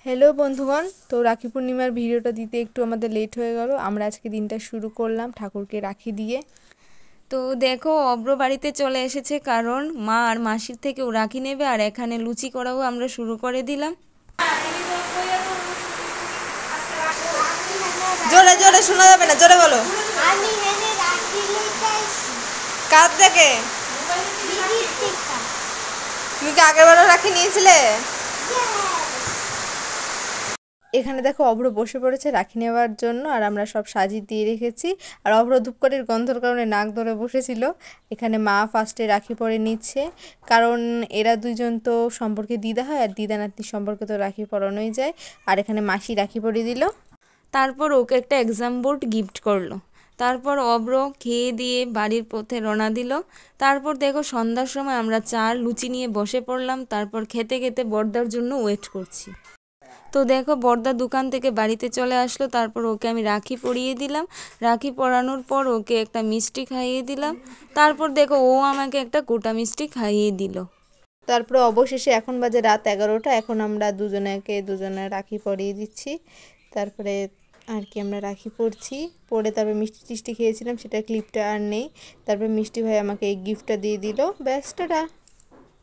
Hello বন্ধুগণ, তো রাখি পূর্ণিমার ভিডিওটা দিতে একটু আমাদের লেট হয়ে গেল। আমরা আজকে দিনটা শুরু করলাম ঠাকুরকে রাখি দিয়ে। তো দেখো অব্র বাড়িতে চলে এসেছে, কারণ মা আর মাসির থেকে ও রাখি নেবে, আর এখানে লুচি করাও আমরা শুরু করে দিলাম। জোরে জোরে শোনা যাবে না, জোরে বলো। কার থেকে? তুমি কি আগের বারও রাখি নিয়েছিলে? এখানে দেখো অভ্র বসে পড়েছে রাখি নেওয়ার জন্য, আর আমরা সব সাজিয়ে দিয়ে রেখেছি। আর অভ্র ধূপকাঠির গন্ধর কারণে নাক ধরে বসেছিল। এখানে মা ফার্স্টে রাখি পরে নিচ্ছে, কারণ এরা দুইজন তো সম্পর্কে দিদা হয়, আর দিদা নাতনি সম্পর্কে তো রাখি পরানোই যায়। আর এখানে মাসি রাখি পরিয়ে দিল। তারপর ওকে একটা এক্সাম বোর্ড গিফট করলো। তারপর অব্র খেয়ে দিয়ে বাড়ির পথে রওনা দিল। তারপর দেখো সন্ধ্যার সময় আমরা চার লুচি নিয়ে বসে পড়লাম। তারপর খেতে খেতে বর্দার জন্য ওয়েট করছি। তো দেখো বর্দা দোকান থেকে বাড়িতে চলে আসলো। তারপর ওকে আমি রাখি পরিয়ে দিলাম। রাখি পরানোর পর ওকে একটা মিষ্টি খাইয়ে দিলাম। তারপর দেখো ও আমাকে একটা গোটা মিষ্টি খাইয়ে দিল। তারপরে অবশেষে এখন বাজে রাত 11টা। এখন আমরা দুজনে রাখি পরিয়ে দিচ্ছি। তারপরে আর কি আমরা রাখি পরছি, পরে তারপরে মিষ্টি টিষ্টি খেয়েছিলাম, সেটা ক্লিপটা আর নেই। তারপরে মিষ্টি ভাই আমাকে এই গিফটটা দিয়ে দিল। ব্যাস, টাটা।